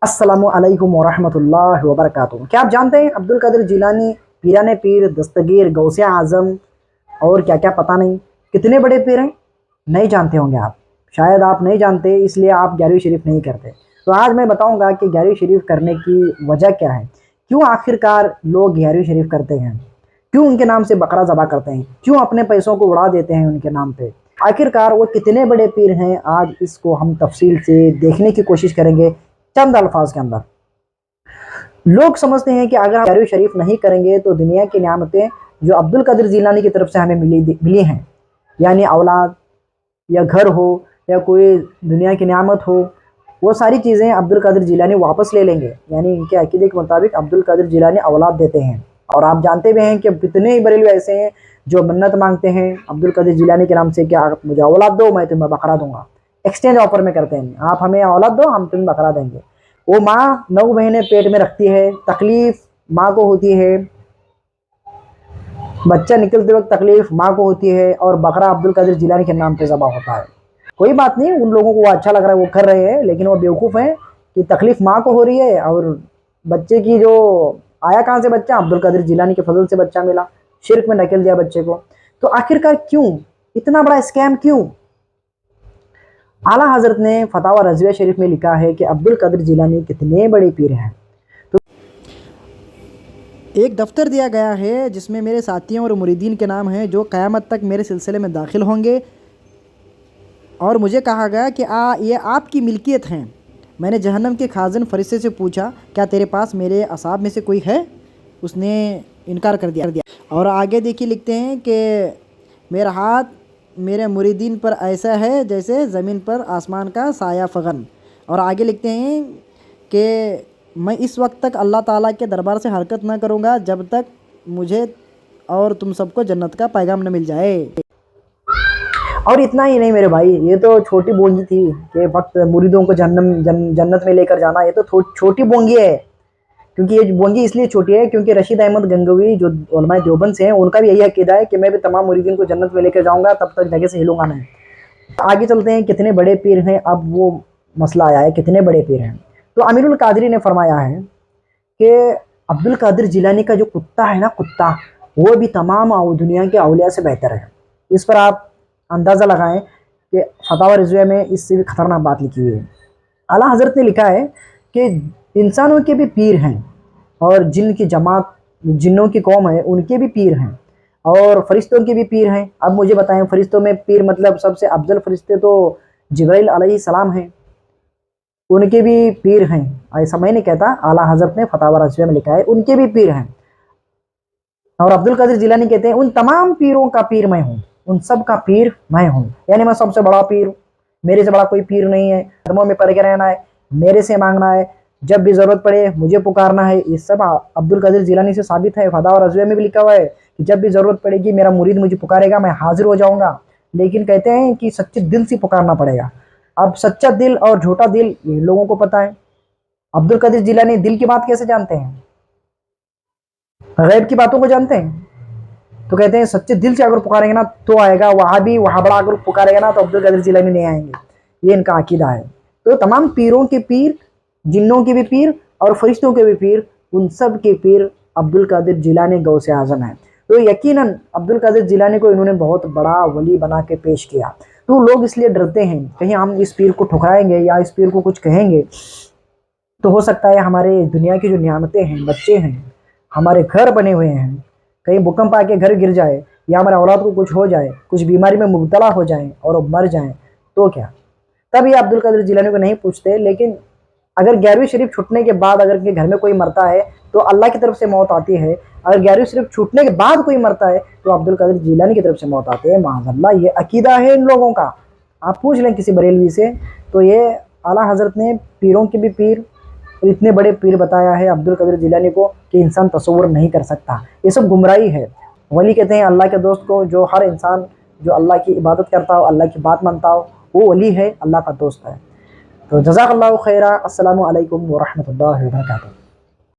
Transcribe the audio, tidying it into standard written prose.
अस्सलामु अलैकुम वरहमतुल्लाहि वबरकातुहू। क्या आप जानते हैं अब्दुल कादिर जिलानी पीराने पीर, दस्तगीर, गौसे आज़म और क्या क्या पता नहीं कितने बड़े पीर हैं? नहीं जानते होंगे आप, शायद आप नहीं जानते इसलिए आप 11वीं शरीफ नहीं करते। तो आज मैं बताऊंगा कि 11वीं शरीफ करने की वजह क्या है, क्यों आखिरकार लोग 11वीं शरीफ करते हैं, क्यों उनके नाम से बकरा ज़बह करते हैं, क्यों अपने पैसों को उड़ा देते हैं उनके नाम पे। आखिरकार वो कितने बड़े पीर हैं, आज इसको हम तफसील से देखने की कोशिश करेंगे चंद अल्फाज के अंदर। लोग समझते हैं कि अगर हम 11वीं शरीफ नहीं करेंगे तो दुनिया की नियामतें जो अब्दुल कादिर जिलानी की तरफ से हमें मिली हैं, यानी औलाद या घर हो या कोई दुनिया की नियामत हो, वो सारी चीज़ें अब्दुल कादिर जिलानी वापस ले लेंगे। यानी इनके अकीदे के मुताबिक अब्दुल कादिर जिलानी औलाद देते हैं। और आप जानते भी हैं कि कितने ही बरेलवी ऐसे हैं जो मन्नत मांगते हैं अब्दुल कादिर जिलानी के नाम से कि आप मुझे औलाद दो, मैं तुम्हें बकरा दूंगा। एक्सचेंज ऑफर में करते हैं, आप हमें औलाद दो, हम तुम्हें बकरा देंगे। वो माँ 9 महीने पेट में रखती है, तकलीफ माँ को होती है, बच्चा निकलते वक्त तकलीफ माँ को होती है, और बकरा अब्दुल कादिर जिलानी के नाम पे ज़बह होता है। कोई बात नहीं, उन लोगों को वो अच्छा लग रहा है वो कर रहे हैं, लेकिन वो बेवकूफ़ हैं कि तकलीफ माँ को हो रही है और बच्चे की जो आया कहाँ से बच्चा, अब्दुल कादिर जिलानी के फजल से बच्चा मिला, शिरक में ढकेल दिया बच्चे को। तो आखिरकार क्यों इतना बड़ा स्कैम, क्यों? आला हज़रत ने फतावा रज़विया शरीफ में लिखा है कि अब्दुल कादिर जिलानी कितने बड़े पीर हैं। तो एक दफ्तर दिया गया है जिसमें मेरे साथियों और मुरीदीन के नाम हैं जो क़यामत तक मेरे सिलसिले में दाखिल होंगे, और मुझे कहा गया कि ये आपकी मिल्कियत हैं। मैंने जहन्नम के खाज़िन फरिश्ते से पूछा, क्या तेरे पास मेरे असाब में से कोई है? उसने इनकार कर दिया। और आगे देखिए लिखते हैं कि मेरा हाथ मेरे मुरीदीन पर ऐसा है जैसे ज़मीन पर आसमान का साया फ़गन। और आगे लिखते हैं कि मैं इस वक्त तक अल्लाह ताला के दरबार से हरकत ना करूँगा जब तक मुझे और तुम सबको जन्नत का पैगाम न मिल जाए। और इतना ही नहीं मेरे भाई, ये तो छोटी बोंगी थी कि वक्त मुरीदों को जन्नत में लेकर जाना, ये तो छोटी बोंगी है। क्योंकि ये बोंगी इसलिए छोटी है क्योंकि रशीद अहमद गंगोवी जो उलमाए देवबंद से हैं, उनका भी यही अकीदा है कि मैं भी तमाम मुरीदीन को जन्नत में लेकर जाऊंगा, तब तक जगह से हिलूंगा नहीं। आगे चलते हैं, कितने बड़े पीर हैं। अब वो मसला आया है कितने बड़े पीर हैं। तो अमीरुल कादरी ने फरमाया है कि अब्दुल कादिर जिलानी का जो कुत्ता है ना, कुत्ता, वो भी तमाम दुनिया के अवलिया से बेहतर है। इस पर आप अंदाज़ा लगाएं कि फतावा रज़विया में इससे भी ख़तरनाक बात लिखी हुई है। आला हज़रत ने लिखा है कि इंसानों के भी पीर हैं और जिन की जमात, जिन्नों की कौम है, उनके भी पीर हैं, और फरिश्तों के भी पीर हैं। अब मुझे बताएं, फरिश्तों में पीर मतलब सबसे अफजल फरिश्ते तो जिब्राइल अलैहिस्सलाम हैं, उनके भी पीर हैं। ऐसा मैं नहीं कहता, आला हज़रत ने फतावा रज़विया में लिखा है उनके भी पीर हैं। और अब्दुल कादिर जिलानी कहते हैं उन तमाम पीरों का पीर मैं हूँ, उन सब का पीर मैं हूँ, यानी मैं सबसे बड़ा पीर हूँ, मेरे से बड़ा कोई पीर नहीं है। धर्मों में पड़ के रहना है, मेरे से मांगना है, जब भी ज़रूरत पड़े मुझे पुकारना है। ये सब अब्दुल कादिर जिलानी से साबित है। फतावा रज़विया में भी लिखा हुआ है कि जब भी ज़रूरत पड़ेगी मेरा मुरीद मुझे पुकारेगा, मैं हाजिर हो जाऊँगा। लेकिन कहते हैं कि सच्चे दिल से पुकारना पड़ेगा। अब सच्चा दिल और झूठा दिल ये लोगों को पता है। अब्दुल कादिर जिलानी दिल की बात कैसे जानते हैं, गैब की बातों को जानते हैं। तो कहते हैं सच्चे दिल से अगर पुकारेंगे ना तो आएगा, वहाँ भी वहाँ बड़ा अगर पुकारेगा ना तो अब्दुल कादिर जिलानी नहीं आएंगे। ये इनका अकीदा है। तो तमाम पीरों के पीर, जिन्नों के भी पीर और फरिश्तों के भी पीर, उन सब के पीर अब्दुल कादिर जिलानी गौसे आज़म है। तो यकीनन अब्दुल कादिर जिलानी को इन्होंने बहुत बड़ा वली बना के पेश किया। तो लोग इसलिए डरते हैं कहीं हम इस पीर को ठुकराएंगे या इस पीर को कुछ कहेंगे तो हो सकता है हमारे दुनिया की जो नियामतें हैं, बच्चे हैं, हमारे घर बने हुए हैं, कहीं भूकंप आके घर गिर जाए या हमारे औलाद को कुछ हो जाए, कुछ बीमारी में मुब्तला हो जाए और वो मर जाएं, तो क्या? तब ये अब्दुल कादिर जिलानी को नहीं पूछते। लेकिन अगर 11वीं शरीफ छूटने के बाद अगर के घर में कोई मरता है तो अल्लाह की तरफ से मौत आती है। अगर 11वीं शरीफ छूटने के बाद कोई मरता है तो अब्दुल कादिर जिलानी की तरफ से मौत आती है। माज़अल्लाह, ये अकीदा है इन लोगों का। आप पूछ लें किसी बरेलवी से, तो ये आला हज़रत ने पीरों के भी पीर, इतने बड़े पीर बताया है अब्दुल कादिर जिलानी को कि इंसान तसव्वुर नहीं कर सकता। ये सब गुमराही है। वली कहते हैं अल्लाह के दोस्त को, जो हर इंसान जो अल्लाह की इबादत करता हो, अल्लाह की बात मानता हो, वो वली है, अल्लाह का दोस्त है। तो जज़ाकल्लाहु खैरा। अस्सलामु अलैकुम व रहमतुल्लाहि व बरकातुहू।